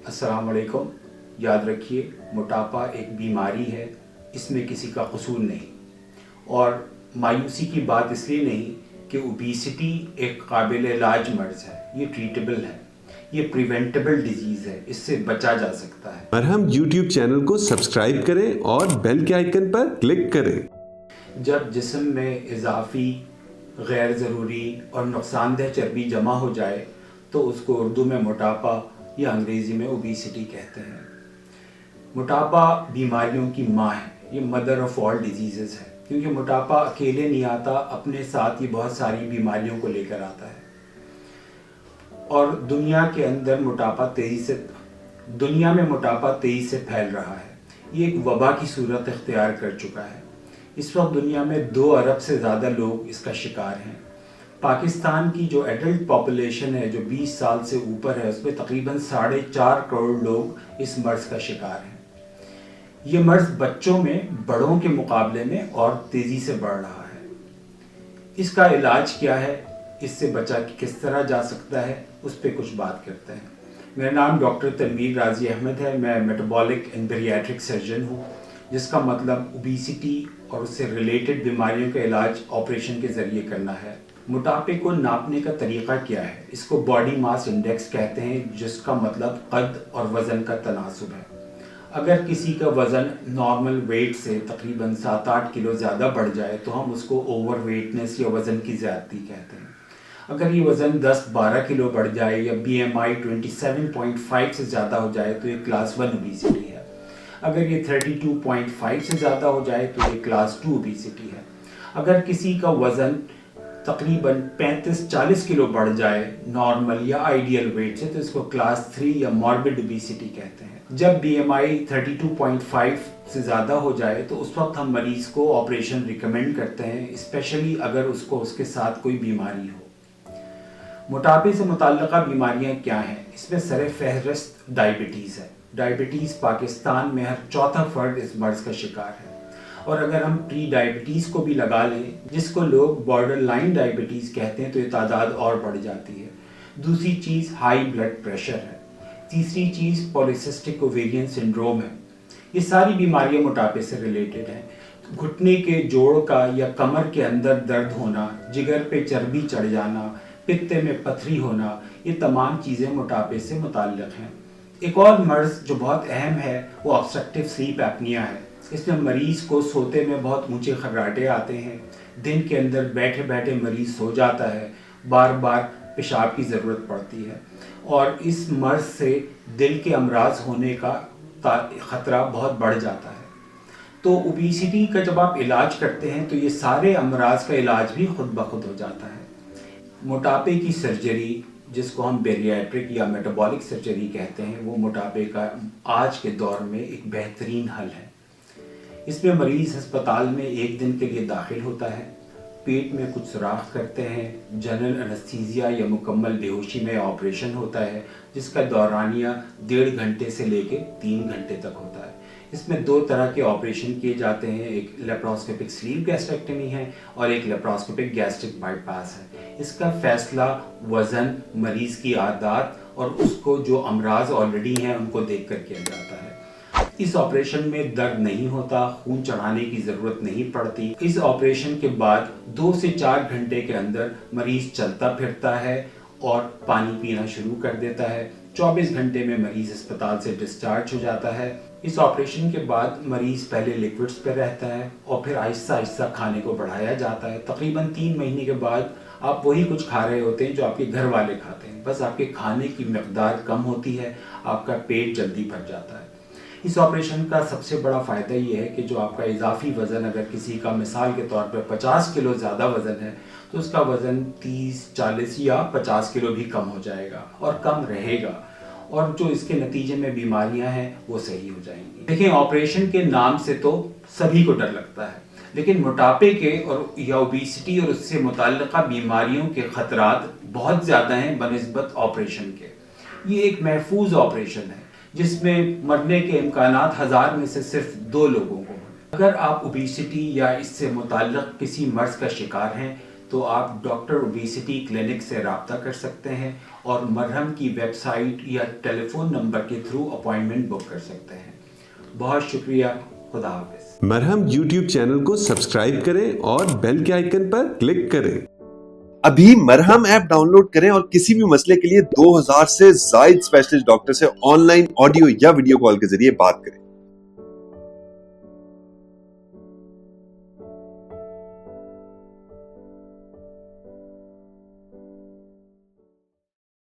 अस्सलाम वालेकुम। याद रखिए, मोटापा एक बीमारी है, इसमें किसी का कसूर नहीं। और मायूसी की बात इसलिए नहीं कि ओबेसिटी एक काबिल इलाज मर्ज़ है, ये ट्रीटेबल है, ये प्रिवेंटेबल डिजीज़ है, इससे बचा जा सकता है। और हम YouTube चैनल को सब्सक्राइब करें और बेल के आइकन पर क्लिक करें। जब जिस्म में इजाफी, गैर ज़रूरी और नुकसानदेह चर्बी जमा हो जाए तो उसको उर्दू में मोटापा या अंग्रेज़ी में ओबेसिटी कहते हैं। मोटापा बीमारियों की माँ है, ये मदर ऑफ ऑल डिजीज़ है, क्योंकि मोटापा अकेले नहीं आता, अपने साथ ही बहुत सारी बीमारियों को लेकर आता है। और दुनिया में मोटापा तेज़ी से फैल रहा है। ये एक वबा की सूरत इख्तियार कर चुका है। इस वक्त दुनिया में 2 अरब से ज़्यादा लोग इसका शिकार हैं। पाकिस्तान की जो एडल्ट पॉपुलेशन है, जो 20 साल से ऊपर है, उसमें तकरीबन 4.5 करोड़ लोग इस मर्ज़ का शिकार हैं। ये मर्ज़ बच्चों में बड़ों के मुकाबले में और तेज़ी से बढ़ रहा है। इसका इलाज क्या है, इससे बचा किस तरह जा सकता है, उस पर कुछ बात करते हैं। मेरा नाम डॉक्टर तनवीर राजी अहमद है। मैं मेटाबॉलिक एंड बैरिएट्रिक सर्जन हूँ, जिसका मतलब ओबेसिटी और उससे रिलेटेड बीमारियों का इलाज ऑपरेशन के ज़रिए करना है। मोटापे को नापने का तरीक़ा क्या है? इसको बॉडी मास इंडेक्स कहते हैं, जिसका मतलब कद और वज़न का तनासुब है। अगर किसी का वज़न नॉर्मल वेट से तकरीबन 7-8 किलो ज़्यादा बढ़ जाए तो हम उसको ओवर वेटनेस या वज़न की ज़्यादती कहते हैं। अगर ये वज़न 10-12 किलो बढ़ जाए या BMI 27.5 से ज़्यादा हो जाए तो ये क्लास 1 ओबेसिटी है। अगर ये 32.5 से ज़्यादा हो जाए तो ये क्लास 2 ओबेसिटी है। अगर किसी का वज़न तकरीबन 35-40 किलो बढ़ जाए नॉर्मल या आइडियल वेट से तो इसको क्लास 3 या मॉर्बिड ओबेसिटी कहते हैं। जब BMI 32.5 से ज़्यादा हो जाए तो उस वक्त हम मरीज़ को ऑपरेशन रिकमेंड करते हैं, स्पेशली अगर उसके साथ कोई बीमारी हो। मोटापे से मुताल्लिक़ा बीमारियां क्या हैं? इसमें सरे फहरिस्त डायबिटीज़ है। डायबिटीज़ पाकिस्तान में हर चौथा फ़र्द इस मर्ज़ का शिकार है। और अगर हम प्री डायबिटीज़ को भी लगा लें, जिसको लोग बॉर्डर लाइन डायबिटीज़ कहते हैं, तो ये तादाद और बढ़ जाती है। दूसरी चीज़ हाई ब्लड प्रेशर है। तीसरी चीज़ पॉलीसिस्टिक ओवेरियन सिंड्रोम है। ये सारी बीमारियां मोटापे से रिलेटेड हैं। घुटने के जोड़ का या कमर के अंदर दर्द होना, जिगर पे चर्बी चढ़ जाना, पित्ते में पथरी होना, ये तमाम चीज़ें मोटापे से मुताल्लिक़ हैं। एक और मर्ज़ जो बहुत अहम है वो ऑब्स्ट्रक्टिव स्लीप एपनिया है। इसमें मरीज़ को सोते में बहुत ऊंचे खर्राटे आते हैं। दिन के अंदर बैठे बैठे मरीज़ सो जाता है, बार बार पेशाब की ज़रूरत पड़ती है। और इस मर्ज़ से दिल के अमराज होने का ख़तरा बहुत बढ़ जाता है। तो ओबेसिटी का जब आप इलाज करते हैं तो ये सारे अमराज का इलाज भी खुद ब खुद हो जाता है। मोटापे की सर्जरी, जिसको हम बैरिएट्रिक या मेटाबॉलिक सर्जरी कहते हैं, वो मोटापे का आज के दौर में एक बेहतरीन हल है। इसमें मरीज़ अस्पताल में 1 दिन के लिए दाखिल होता है, पेट में कुछ सुराख करते हैं, जनरल एनेस्थीसिया या मुकम्मल बेहोशी में ऑपरेशन होता है, जिसका दौरानिया 1.5 घंटे से लेके 3 घंटे तक होता है। इसमें 2 तरह के ऑपरेशन किए जाते हैं, एक लेप्रोस्कोपिक स्लीव गैस्ट्रेक्टमी है और एक लेप्रोस्कोपिक गैस्ट्रिक बाईपास है। इसका फैसला वज़न, मरीज़ की आदत और उसको जो अमराज ऑलरेडी हैं उनको देख कर किया जाता है। इस ऑपरेशन में दर्द नहीं होता, खून चढ़ाने की ज़रूरत नहीं पड़ती। इस ऑपरेशन के बाद 2 से 4 घंटे के अंदर मरीज़ चलता फिरता है और पानी पीना शुरू कर देता है। 24 घंटे में मरीज़ अस्पताल से डिस्चार्ज हो जाता है। इस ऑपरेशन के बाद मरीज़ पहले लिक्विड्स पर रहता है और फिर आहिस्ता आहिस्ता खाने को बढ़ाया जाता है। तकरीबन 3 महीने के बाद आप वही कुछ खा रहे होते हैं जो आपके घर वाले खाते हैं, बस आपके खाने की मकदार कम होती है, आपका पेट जल्दी भर जाता है। इस ऑपरेशन का सबसे बड़ा फ़ायदा ये है कि जो आपका इजाफी वज़न, अगर किसी का मिसाल के तौर पर 50 किलो ज़्यादा वज़न है तो उसका वज़न 30, 40 या 50 किलो भी कम हो जाएगा और कम रहेगा, और जो इसके नतीजे में बीमारियां हैं वो सही हो जाएंगी। देखिए, ऑपरेशन के नाम से तो सभी को डर लगता है, लेकिन मोटापे के और या ओबेसिटी और उससे मुताल्लिक़ा बीमारियों के ख़तरात बहुत ज़्यादा हैं बनिस्बत ऑपरेशन के। ये एक महफूज ऑपरेशन है जिसमें मरने के इम्कानात 1000 में से सिर्फ 2 लोगों को। अगर आप ओबेसिटी या इससे मुताल्लिक़ किसी मर्ज़ का शिकार हैं تو آپ ڈاکٹر اوبیسٹی کلینک سے رابطہ کر سکتے ہیں اور مرہم کی ویب سائٹ یا ٹیلی فون نمبر کے تھرو اپوائنٹمنٹ بک کر سکتے ہیں. بہت شکریہ. خدا حافظ. مرہم یوٹیوب چینل کو سبسکرائب کریں اور بیل کے آئیکن پر کلک کریں. ابھی مرہم ایپ ڈاؤن لوڈ کریں اور کسی بھی مسئلے کے لیے 2000 سے زائد اسپیشلسٹ ڈاکٹر سے آن لائن آڈیو یا ویڈیو کال کے ذریعے بات کریں.